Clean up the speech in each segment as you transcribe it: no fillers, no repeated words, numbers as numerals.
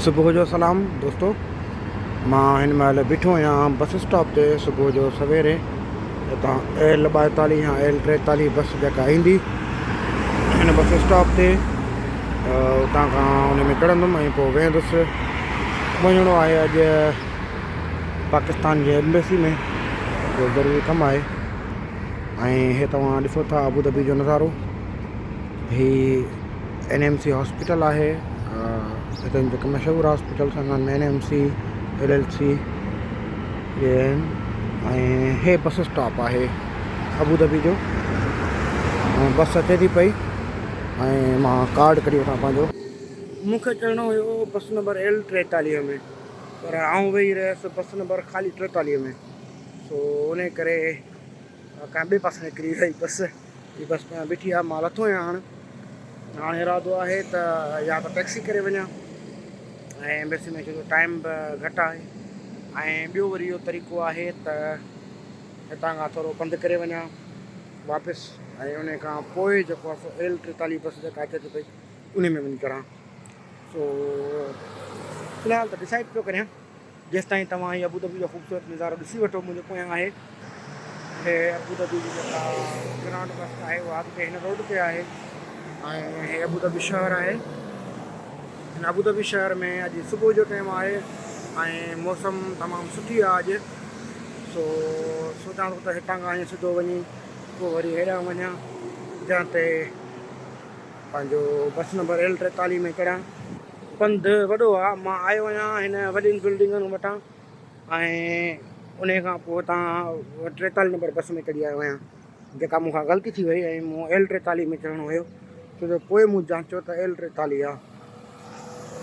सुबह जो सलाम दोस्तों। मां हिन महिल बीठो आहियां बस स्टॉप ते। सुबुह जो सवेरे हितां L42 या L43 बस जेका ईंदी हिन बस स्टॉप ते उतां खां उन में चढ़ंदुमि ऐं पोइ वेंदुसि। वञिणो आहे अॼु पाकिस्तान जे एम्बेसी में, जो ज़रूरी कमु आहे। ऐं हे तव्हां ॾिसो था अबूधाबी जो नज़ारो। ही NMC हॉस्पिटल आहे। हिते जेके मशहूरु हॉस्पिटल्स आहिनि NMC LLC इहे आहिनि। ऐं हे बस स्टॉप आहे अबूधाबी जो। बस अचे थी पई ऐं मां कार्ड कढी वठां पंहिंजो। मूंखे चढ़णो हुयो बस नंबर L43 में, पर आउं वेही रहियसि बस नंबर ख़ाली 43 में। सो उन करे कंहिं ॿिए पासे निकिरी वई बस। हीअ बस में बीठी आहे, मां लथो आहियां। हाणे इरादो आहे त या त टैक्सी करे वञा ऐं एम्बेसी में, छो जो टाइम बि घटि आहे। ऐं ॿियो वरी इहो तरीक़ो आहे त हितां खां थोरो पंधु करे वञा वापसि, ऐं उन खां पोइ जेको आहे सो L43 बस जेका अचे थी पई उन में वञी चढ़ां। सो फ़िलहालु त डिसाइड पियो करियां। जेसि ताईं तव्हां हीअ अबूधाबी जो ख़ूबसूरत नज़ारो ॾिसी वठो मुंहिंजे पोयां आहे। हे अबूधाबी जी जेका ग्राउंड बस आहे उहा अॻिते हिन रोड ते आहे। ऐं हे अबूधाबी शहर आहे। हिन अबूधाबी शहर में अॼु सुबुह जो टाइम आहे ऐं मौसम तमामु सुठी आहे अॼु। सो सोचां थो त हितां खां ईअं सिधो वञी पोइ वरी हेॾां वञा, जंहिं ते पंहिंजो बस नंबर L43 में चढ़ां। पंधु वॾो आहे। मां आयो आहियां हिन वॾियुनि बिल्डिंगुनि वटां ऐं उन खां पोइ तव्हां 43 नंबर बस में चढ़ी आयो आहियां, जेका मूंखां ग़लती थी वई ऐं मूं L43 में चढ़णो हुयो। छो जो पोइ मूं जांचियो त L43 आहे।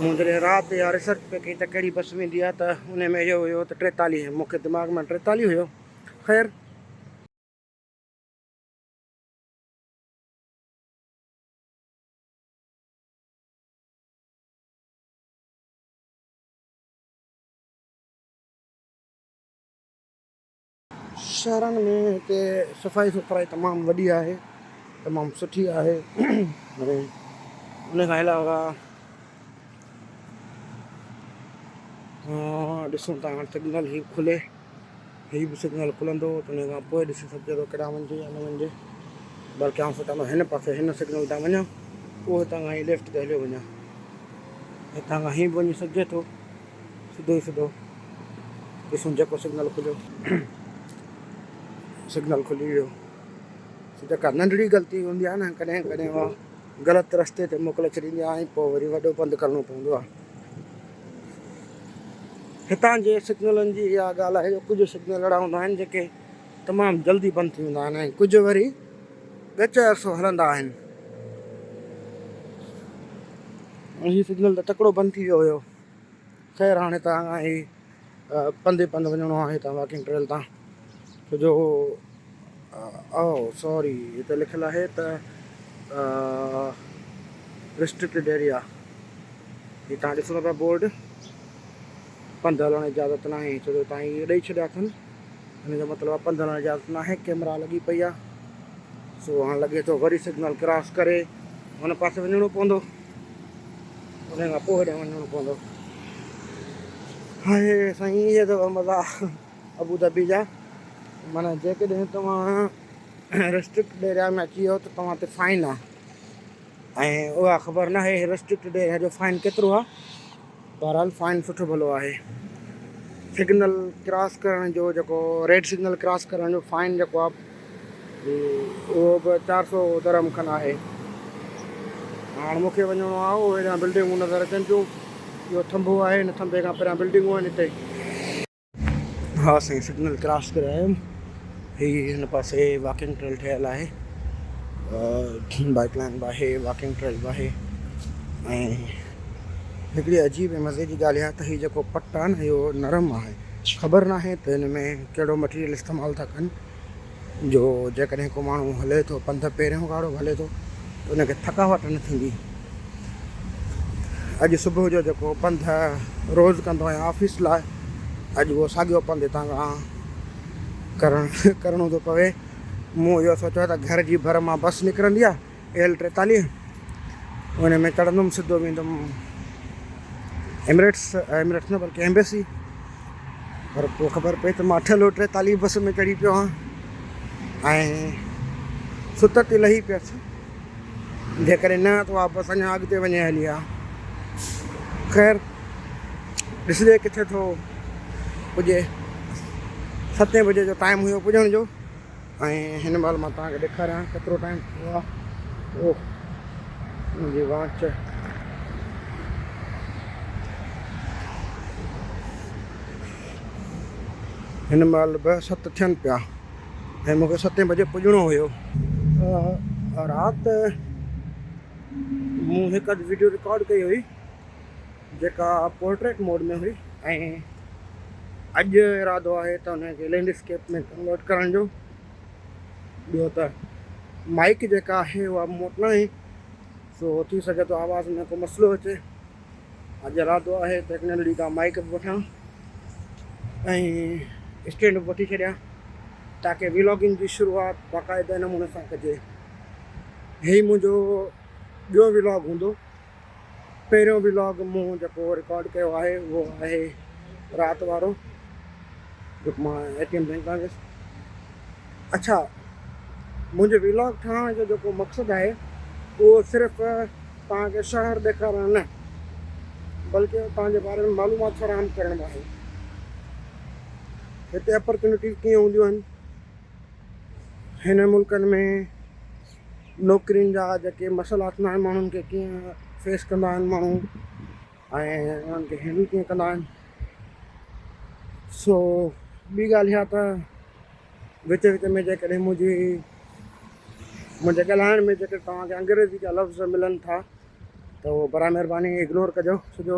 मूं जॾहिं राति या रिसर्च पे कई त कहिड़ी बस वेंदी आहे त उन में इहो हुयो त 43, मूंखे दिमाग़ में 43 हुयो। ख़ैर शहरनि में हिते सफ़ाई सुथराई तमामु वॾी आहे, तमामु सुठी आहे। उन खां अलावा ॾिसूं था सिग्नल ही खुले, हीअ बि सिग्नल खुलंदो त उन खां पोइ ॾिसी सघिजे थो केॾांहुं वञिजे या न वञिजे। बल्कि आउं सोचां थो हिन पासे हिन सिग्नल तां वञां, पोइ हितां खां ई लेफ्ट ते हलियो वञां। हितां खां हीअं बि वञी सघिजे थो सिधो ई सिधो। ॾिसूं जेको सिग्नल खुलियो सिग्नल खुली वियो। जेका नंढड़ी ग़लती हूंदी आहे न, कॾहिं कॾहिं उहा ग़लति रस्ते ते मोकिले छॾींदी आहे ऐं पोइ वरी वॾो पंधु करिणो पवंदो आहे। हितां जे सिग्नलनि जी इहा ॻाल्हि आहे जो कुझु सिग्नल अहिड़ा हूंदा आहिनि जेके तमामु जल्दी बंदि थी वेंदा आहिनि ऐं कुझु वरी विच अरसो हलंदा आहिनि। हीअ सिग्नल त तकिड़ो बंदि थी वियो हुयो। ख़ैर हाणे तव्हां ही पंधु वञिणो आहे हितां वॉकिंग ट्रेल तां। छो जो सॉरी हिते लिखियलु आहे त रिस्ट्रिक्टेड एरिया। हीअ तव्हां ॾिसो था पिया बोर्ड, पंधु हलण जी इजाज़त न आहे। छो जो तव्हां इहे ॾेई छॾिया अथनि, हिन जो मतिलबु आहे पंधु हलण जी इजाज़त न आहे। कैमरा लॻी पई आहे। सो हाणे लॻे थो वरी सिग्नल क्रॉस करे हुन पासे वञिणो पवंदो, उन खां पोइ हेॾे वञिणो पवंदो। हाणे साईं इहे अथव मज़ा अबूधाबी जा। माना जेकॾहिं तव्हां रेस्ट्रिक्टेड एरिया में अची वियो त तव्हां ते फाइन आहे, ऐं उहा ख़बर न आहे रेस्ट्रिक्टेड एरिया जो फाइन केतिरो आहे। बहरहाल फाइन सुठो भलो आहे। सिग्नल क्रॉस करण जो जेको रेड सिग्नल क्रॉस करण जो फाइन जेको आहे उहो बि 400 दरम खनि आहे। हाणे मूंखे वञिणो आहे उहो हेॾां बिल्डिंगूं नज़र अचनि पियूं। इहो थंभो आहे, हिन थंभे खां पहिरियां बिल्डिंगूं आहिनि हिते। हा साईं, सिग्नल क्रॉस करे आयुमि। हीअ हिन पासे वॉकिंग ट्रेल ठहियलु आहे, बाइक लाइन बि आहे, वॉकिंग ट्रेल बि आहे। ऐं हिकिड़ी अजीब ऐं मज़े जी ॻाल्हि आहे त हीअ जेको पट आहे न इहो नरम आहे। ख़बर न आहे त हिन में कहिड़ो मटीरियल इस्तेमालु था कनि, जो जेकॾहिं को माण्हू हले थो पंधु पहिरियों गाड़ो हले थो त उनखे थकावट न थींदी। अॼु सुबुह जो जेको पंधु रोज़ु कंदो आहियां ऑफिस लाइ, अॼु उहो साॻियो पंधु हितां खां करिणो थो पवे। मूं इहो सोचियो त घर जी भर मां बस निकिरंदी आहे L43, उन में चढ़ंदुमि, सिधो वेंदुमि एमिरेट्स न बल्कि एम्बेसी। पर पोइ ख़बर पई त मां 48 बस में चढ़ी पियो आहियां ऐं सुत ते लही पियसि। जेकॾहिं न त उहा बस अञा अॻिते वञे हली आहे। ख़ैर ॾिसजे किथे थो पुॼे। 7 बजे जो टाइम हुयो पुॼण जो ऐं हिन महिल मां तव्हांखे ॾेखारियां केतिरो टाइम थियो आहे। ओह मुंहिंजी वाच हिन महिल 7 थियनि पिया ऐं मूंखे 7 बजे पुॼणो हुयो। राति मूं हिकु अधु वीडियो रिकॉर्ड कई हुई जेका पोर्ट्रेट मोड में हुई ऐं अॼु इरादो आहे त हुनखे लैंडस्केप में कन्वर्ट करण जो। ॿियो त माइक जेका आहे उहा मूं वटि न आहे, सो थी सघे थो आवाज़ में को मसइलो अचे। अॼु इरादो आहे त हिकु नंढड़ी का माइक बि वठां ऐं स्टैंड बि वठी छॾियां ताकी व्लॉगिंग जी शुरूआत बाक़ाइदा नमूने सां कजे। हे मुंहिंजो ॿियो व्लॉग हूंदो। पहिरियों व्लॉग मूं जेको रिकॉर्ड कयो आहे उहो आहे राति वारो जेको मां ATM बैंक तां वियुसि। अच्छा, मुंहिंजे व्लॉग ठाहिण जो जेको मक़सदु आहे उहो सिर्फ़ु तव्हांखे शहर ॾेखारणु न बल्कि तव्हांजे बारे में मालूमात फ़राहम करण आहे। हिते अपॉर्चुनिटीज़ कीअं हूंदियूं आहिनि, हिन मुल्कनि में नौकिरियुनि जा जेके मसइला थींदा आहिनि माण्हुनि खे कीअं फेस कंदा आहिनि माण्हू ऐं उन्हनि खे हैंडल कीअं कंदा आहिनि। सो ॿी ॻाल्हि इहा त विच विच में जेकॾहिं मुंहिंजे ॻाल्हाइण में जेके तव्हांखे अंग्रेज़ी जा लफ़्ज़ मिलनि था त उहो बरा महिरबानी इग्नोर कजो। छो जो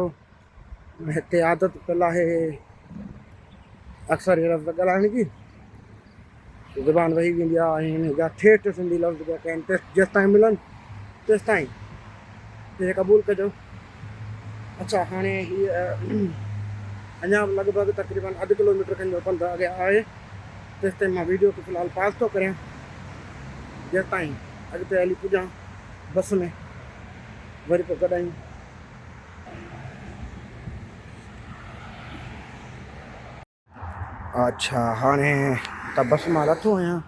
हिते आदत पियल आहे अक्सर इहे लफ़्ज़ ॻाल्हाइण जी, ज़ुबान वही वेंदी आहे ऐं हिन जा ठेठि सिंधी लफ़्ज़ जेके आहिनि जेसि ताईं मिलनि तेसि ताईं इहे क़बूल कजो। अच्छा, हाणे हीअ अञा लॻभॻि तक़रीबन अधु किलोमीटर खनि जो पंधु अॻियां आहे। तेसि ताईं मां वीडियो खे फ़िलहालु पास थो करियां जेसि ताईं अॻिते हली पुॼां बस में, वरी पोइ कॾहिं। अच्छा, हाणे त बस मां लथो आहियां।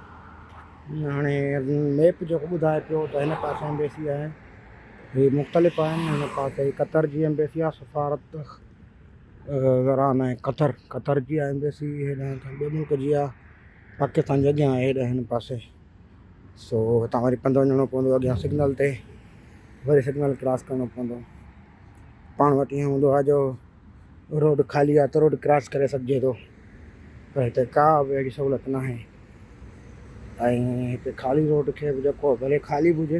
हाणे मैप जेको ॿुधाए पियो त हिन पासे एम्बेसी आहे, हीअ मुख़्तलिफ़ आहिनि। हिन पासे कतर जी एम्बेसी आहे, सफ़ारत ज़रान ऐं कतर जी आहे एम्बेसी। हेॾां ॿिए मुल्क जी आहे, पाकिस्तान जे अॻियां आहे हेॾे हिन पासे। सो हितां वरी पंधु वञिणो पवंदो अॻियां सिग्नल ते, वरी सिग्नल क्रॉस करिणो पवंदो। पाण वटि ईअं हूंदो आहे जो रोड ख़ाली आहे त रोड क्रॉस करे सघिजे थो, पर हिते का बि अहिड़ी सहूलियत न आहे। ऐं हिते ख़ाली रोड खे बि जेको भले ख़ाली बि हुजे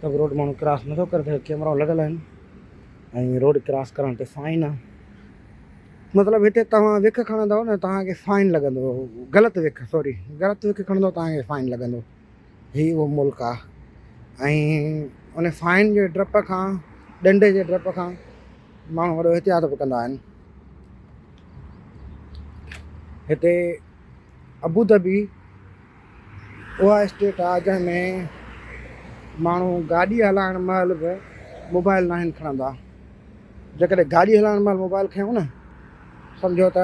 त बि रोड माण्हू क्रॉस नथो करे सघे। कैमरा लॻल आहिनि ऐं रोड क्रॉस करण ते फाइन आहे। मतिलबु हिते तव्हां विख खणंदव न तव्हांखे फाइन लॻंदो। ग़लति विख खणंदव तव्हांखे फाइन लॻंदो। हीअ उहो मुल्क आहे ऐं उन फाइन जे डप खां, ॾंडे जे डप खां माण्हू वॾो एहतियात बि कंदा आहिनि। हिते अबू धाबी उहा स्टेट आहे जंहिंमें माण्हू गाॾी हलाइण महिल बि मोबाइल न आहिनि खणंदा। जेकॾहिं गाॾी हलाइण महिल मोबाइल खयूं न सम्झो त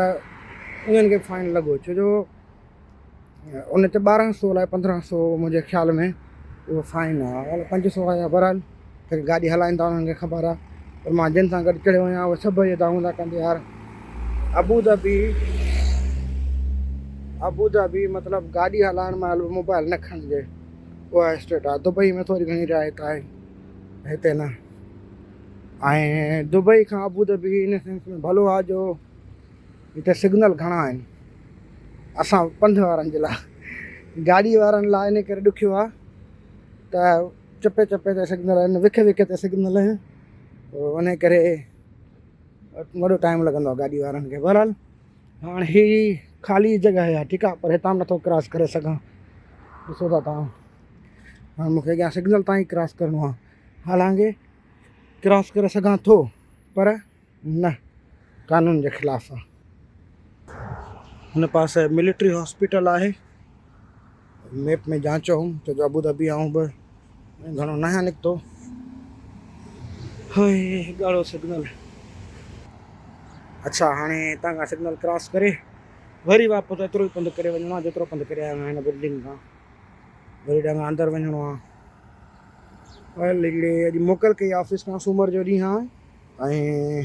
उन्हनि खे फाइन लॻो। छो जो उन ते 1200 अलाए 1500 मुंहिंजे ख़्याल में उहो फाइन आहे। 500 आहे या बहरहाल जेके गाॾी हलाईंदा उन्हनि खे ख़बर आहे। पर मां जिन सां गॾु चढ़ियो आहियां उहे सभु इहे दाऊं था कंदे यार अबू धाबी मतिलबु गाॾी हलाइण महिल बि मोबाइल न खणिजे, उहा स्टेट आहे। दुबई में थोरी घणी रिआयत आहे, हिते न। ऐं दुबई खां अबू धाबी इन सेंस में भलो आहे जो हिते सिग्नल घणा आहिनि असां पंधु वारनि जे लाइ। गाॾी वारनि लाइ इन करे ॾुखियो आहे त चपे चपे ते सिग्नल आहिनि, विख ते सिग्नल आहिनि, उन करे वॾो टाइम लॻंदो आहे गाॾी वारनि खे। बहरहाल हाणे हीअ ख़ाली जॻह आहे, ठीकु आहे, पर हितां नथो क्रॉस करे सघां। ॾिसो था तव्हां, हाणे मूंखे अॻियां सिग्नल ताईं क्रॉस करिणो आहे। हालांकि क्रॉस करे सघां थो पर न, कानून जे ख़िलाफ़ु आहे। हुन पासे मिलिट्री हॉस्पिटल आहे। मैप में जांचो हुउमि छो जो अबू धाबी आऊं बि घणो न निकितो। हाय ॻाढ़ो सिग्नल। अच्छा हाणे हितां खां सिग्नल क्रॉस करे वरी वापसि एतिरो ई पंधु करे वञिणो आहे जेतिरो पंधु करे आया आहियूं हिन बिल्डिंग खां। वरी ॾांहुं अंदरि वञिणो आहे। अॼु मोकल कई ऑफिस खां, सूमर जो ॾींहुं आहे ऐं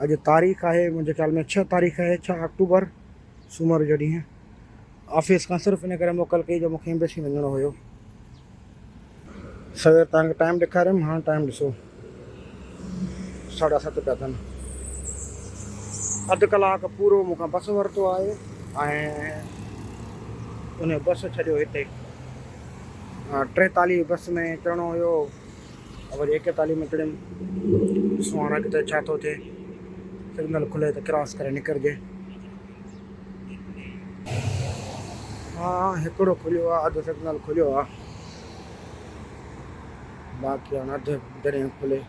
अॼु तारीख़ आहे मुंहिंजे ख़्याल में 6 तारीख़ आहे, 6 अक्टूबर, सूमर जो ॾींहुं। ऑफिस खां सिर्फ़ु इन करे मोकल कई जो मूंखे एम्बेसी वञिणो हुयो। सवेर तव्हांखे टाइम ॾेखारियुमि, हाणे टाइम ॾिसो 7:30 पिया थियनि। अधु कलाकु पूरो मूंखां बस वरितो आहे ऐं उन बस छॾियो हिते 43 बस में चढ़णो हुयो, वरी 41 में चढ़ियमि। ॾिसूं हाणे अॻिते छा थो थिए। सिग्नल खुले त क्रॉस करे निकिरजे। हा हिकिड़ो खुलियो आहे, अधु सिग्नल खुलियो आहे, बाक़ी हाणे अधु जॾहिं खुले।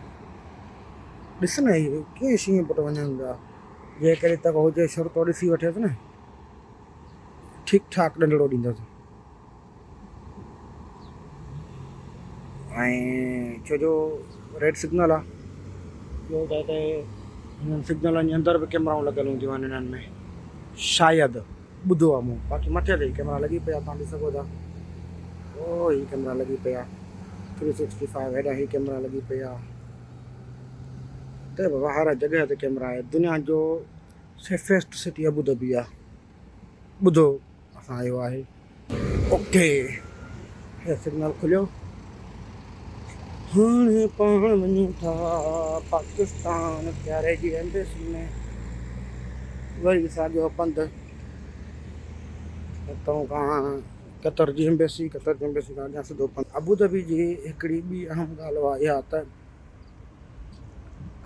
ॾिस न इहो कीअं शींहं पुटु वञनि पिया। जे करे त हुजे शर्तो ॾिसी वठेसि न, ठीकु ठाकु ॾंढड़ो ॾींदसि। ऐं छो जो रेड सिग्नल आहे, ॿियो त हिते हिननि सिग्नलनि जे अंदरि बि कैमराऊं लॻियल हूंदियूं आहिनि हिननि में, शायदि ॿुधो आहे मूं। बाक़ी मथे ते कैमरा लॻी पिया, तव्हां ॾिसी सघो था। ओ ही कैमरा लॻी पिया 365, हेॾा ही कैमरा लॻी पिया। त बाबा हर जॻह ते कैमरा आहे। दुनिया जो सेफेस्ट सिटी अबू धाबी आहे। ॿुधो असां आयो आहे। ओके हे सिग्नल खुलियो। हाणे पाण वञूं था पाकिस्तान प्यारे जी एम्बेसी में। वरी साॻियो पंधु हितां खां कतर जी एम्बेसी खां अॻियां सिधो पंधु। अबू धाबी जी हिकिड़ी ॿी अहम ॻाल्हि उहा इहा त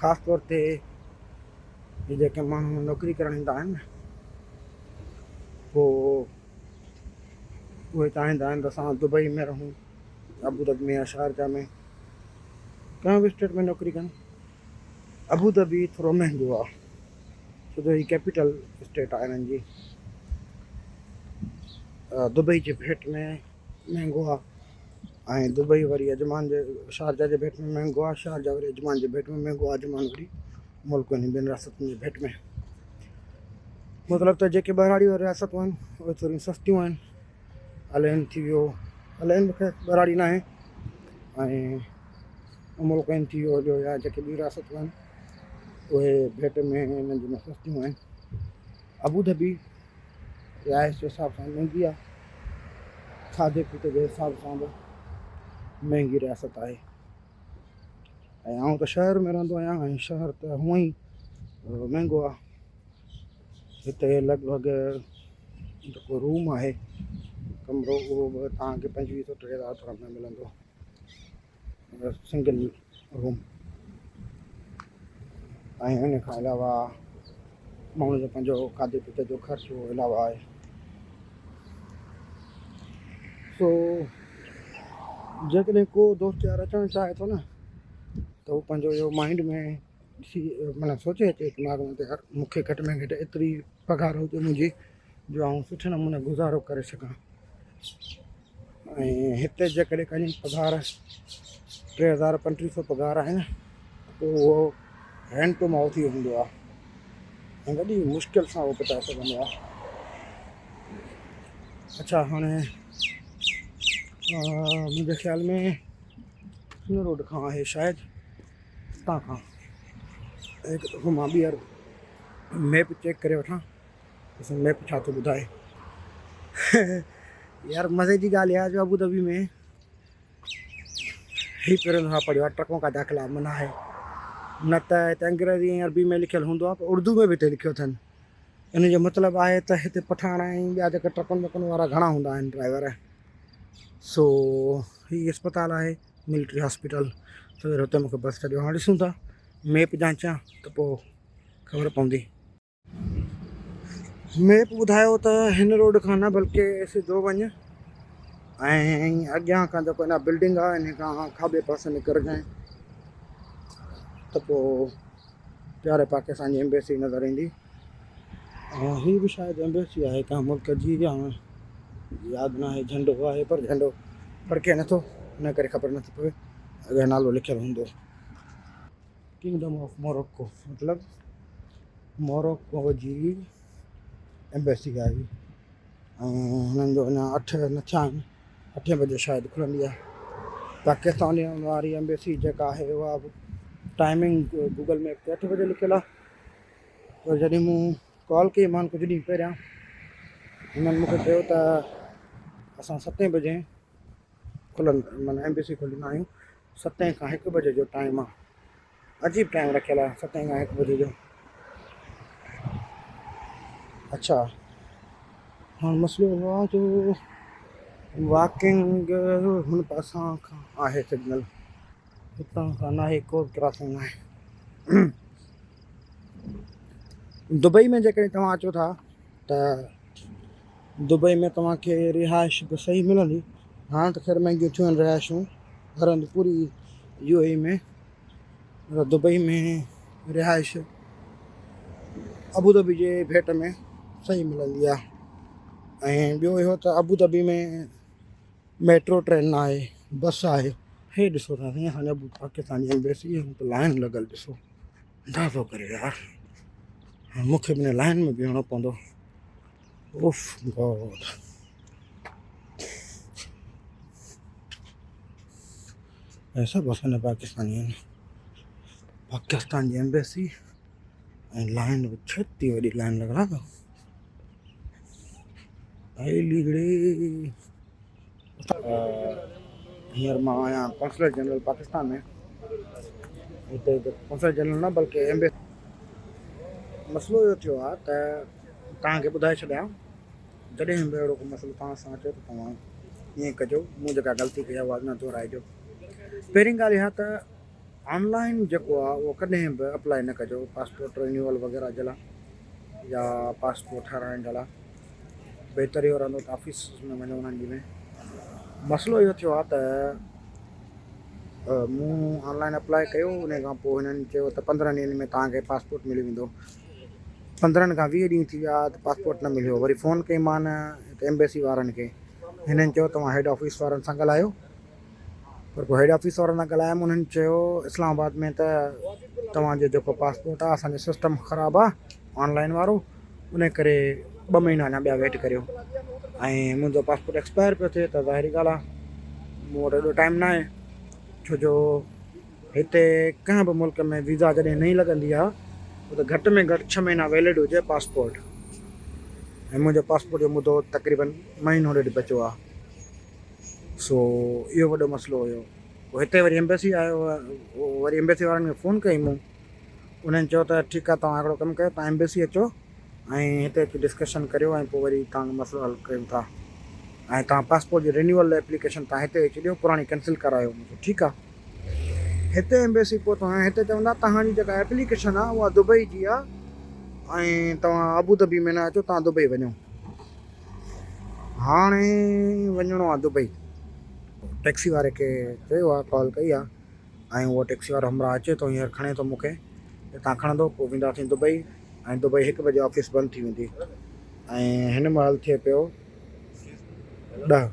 ख़ासि तौर ते जेके माण्हू नौकिरी करणु ईंदा आहिनि न, पोइ उहे चाहींदा आहिनि त असां दुबई में रहूं, अबू धाबी में या शारजा में, कंहिं बि स्टेट में नौकिरी कनि। अबू धाबी थोरो महांगो आहे छो जो ही कैपिटल स्टेट आहे हिननि जी। दुबई जे भेट में महांगो आहे ऐं दुबई वरी अजमान जे, शारजा जे भेट में महांगो आहे, शारजा वरी अजमान जे भेट में महांगो आहे, अजमान वरी मुल्क आहिनि ॿियनि रियासतुनि जे भेट में। मतिलबु त जेके ॿहिराड़ी रियासतूं आहिनि उहे थोरियूं सस्तियूं आहिनि। अलैन थी वियो, अलैन मूंखे ॿहिराड़ी न आहे, ऐं मुल्क थी वियो जो या जेके ॿियूं रियासतूं आहिनि उहे भेट में हिननि जी में सस्तियूं आहिनि। अबू धाबी रिहाइश जे हिसाब सां महांगी आहे, खाधे पीते जे हिसाब सां बि महांगी रियासत आहे। ऐं आउं त शहर में रहंदो आहियां ऐं शहर त हूअं ई महांगो आहे। हिते लॻभॻि जेको रूम आहे कमिरो उहो बि तव्हांखे 25-30 में मिलंदो, सिंगल रूम। ऐं हिन खां अलावा माण्हू जो पंहिंजो खाधे पीते जो ख़र्चो अलावा आहे। सो जेकॾहिं को दोस्त यार अचणु चाहे थो न त उहो पंहिंजो इहो माइंड में माना सोचे अचे दिमाग़ में त यार मूंखे घटि में घटि एतिरी पघार हुजे मुंहिंजी जो आउं सुठे नमूने गुज़ारो करे सघां। ऐं हिते जेकॾहिं कंहिंजी पघार 3000-3500 पघार आहे न, पोइ उहो हैंड टू माउथ ई हूंदो आहे ऐं वॾी मुश्किल सां उहो पचाए सघंदो आहे। अच्छा हाणे मुंहिंजे ख़्याल में हिन रोड खां आहे शायदि, हितां खां हिकु दफ़ो मां ॿीहर मैप चेक करे वठां, ॾिसूं मैप छा थो ॿुधाए। यार मज़े जी ॻाल्हि आहे जो अबू धाबी में ही पहिरियों दफ़ा पढ़ियो आहे ट्रकों का दाख़िला मना है, न त हिते अंग्रेज़ी ऐं अरबी में लिखियलु हूंदो आहे, पर उर्दू में बि हिते लिखियो अथनि। इन जो मतिलबु आहे त हिते पठाण ऐं ॿिया जेके ट्रकुनि वकुनि वारा घणा हूंदा आहिनि ड्राइवर। सो हीउ अस्पताल आहे मिलिट्री हॉस्पिटल, सवेर हुते मूंखे बस छॾियो। हाणे ॾिसूं था मैप जांचां त पोइ ख़बर पवंदी। मैप ॿुधायो त हिन रोड खां न बल्कि सिधो वञु ऐं अॻियां खां जेको हिन बिल्डिंग आहे इन खां खाॿे पासे निकिरजांइ त पोइ प्यारे पाकिस्तान जी एम्बेसी नज़र ईंदी। ऐं हीअ बि शायदि एम्बेसी आहे कंहिं मुल्क जी, यादि न आहे, झंडो आहे पर झंडो फड़के नथो, इन करे ख़बर नथी पवे। अॻियां नालो लिखियलु हूंदो किंगडम ऑफ मोरक्को, मतिलबु मोरक्को जी एम्बेसी आई हुननि जो अञा 8 न थिया आहिनि 8 बजे शायदि खुलंदी आहे पाकिस्तान वारी एम्बेसी जेका आहे उहा बि टाइमिंग गूगल मैप ते 8 बजे लिखियलु आहे पर जॾहिं मूं कॉल कई मान कुझु ॾींहं पहिरियां हुननि मूंखे चयो त असां 7 बजे माना एम्बेसी खोलींदा आहियूं 7 खां 1 बजे जो टाइम आहे अजीब टाइम रखियलु आहे 7 खां 1 बजे जो अच्छा हाणे मसइलो आहे जो वॉकिंग हुन पासां खां आहे सिग्नल हितां खां न आहे को क्रॉसिंग आहे दुबई में जेकॾहिं तव्हां अचो था त दुबई में तव्हांखे रिहाइश बि सही मिलंदी हाणे त ख़ैर महांगियूं थियूं आहिनि रिहाइशूं हरंद पूरी UAE में दुबई में रिहाइश अबूधाबी जे भेट में सही मिलंदी आहे ऐं ॿियो इहो त अबूधाबी में मेट्रो ट्रेन आहे बस आहे हे ॾिसो था साईं असांजा पाकिस्तान जी एम्बेसी त लाइन लॻल ॾिसो अंदाज़ो करे यार मूंखे बि लाइन में बीहणो पवंदो उफ गॉड ऐसा असांजा पाकिस्तानी आहिनि पाकिस्तान जी एम्बेसी ऐं लाइन बि छती वॾी लाइन लॻल आहे हींअर मां आहियां कॉन्सुलेट जनरल पाकिस्तान में हिते कॉन्सुलेट जनरल न बल्कि एम्बेसी मसइलो इहो थियो आहे त तव्हांखे ॿुधाए छॾियां जॾहिं बि अहिड़ो को मसइलो तव्हां सां अचे त तव्हां ईअं कजो मूं जेका ग़लती कई आहे उहा न दोहराइजो पहिरीं ॻाल्हि इहा त ऑनलाइन जेको आहे उहो कॾहिं बि अप्लाई न कजो पासपोर्ट रिन्यूअल वग़ैरह जे लाइ या पासपोर्ट ठाराइण जे लाइ बहितर इहो रहंदो त ऑफिस में वञो उन्हनि जी में मसइलो इहो थियो आहे त मूं ऑनलाइन अप्लाई कयो उन खां पोइ हिननि चयो त 15 ॾींहंनि में तव्हांखे पासपोर्ट मिली वेंदो 15 खां 20 ॾींहं थी विया त पासपोर्ट न मिलियो वरी फ़ोन कई मान हिते एम्बेसी वारनि खे हिननि चयो तव्हां हेड ऑफिस वारनि सां ॻाल्हायो पर पोइ हेड ऑफिस वारनि सां ॻाल्हायमि उन्हनि चयो इस्लामाबाद में त तव्हांजो जेको पासपोर्ट आहे असांजो सिस्टम ख़राबु आहे ऑनलाइन वारो उन करे 2 महीना अञा ॿिया वेट करियो ऐं मुंहिंजो पासपोर्ट एक्सपायर पियो थिए त ज़ाहिरी ॻाल्हि आहे मूं वटि एॾो टाइम न आहे छो जो हिते कंहिं बि मुल्क में वीज़ा जॾहिं नहीं लॻंदी आहे त घटि में घटि 6 महीना वैलिड हुजे पासपोर्ट ऐं मुंहिंजो पासपोर्ट जो मुदो तक़रीबन महीनो ॾेढ बचियो आहे सो इहो वॾो मसइलो हुयो पोइ हिते वरी एम्बेसी आयो वरी एम्बेसी वारनि खे फ़ोन कई मूं उन्हनि चयो त ठीकु आहे तव्हां हिकिड़ो कमु कयो तव्हां एम्बेसी अचो ऐं हिते अची डिस्कशन करियो ऐं पोइ वरी तव्हांजो मसइलो हल कयूं था ऐं तव्हां पासपोर्ट जी रिन्यूअल एप्लीकेशन तव्हां हिते अची ॾियो पुराणी कैंसिल करायो ठीकु आहे हिते एम्बेसी पोइ तव्हां हिते चवंदा तव्हांजी जेका एप्लीकेशन आहे उहा दुबई जी आहे ऐं तव्हां अबूधाबी में न अचो तव्हां दुबई वञो हाणे वञिणो आहे दुबई टैक्सी वारे खे चयो आहे कॉल कई आहे ऐं उहो टैक्सी वारो हमरा अचे थो हींअर खणे थो मूंखे हितां खणंदो पोइ वेंदासीं दुबई ऐं दुबई 1 बजे ऑफिस बंदि थी वेंदी ऐं हिन महिल थिए पियो 10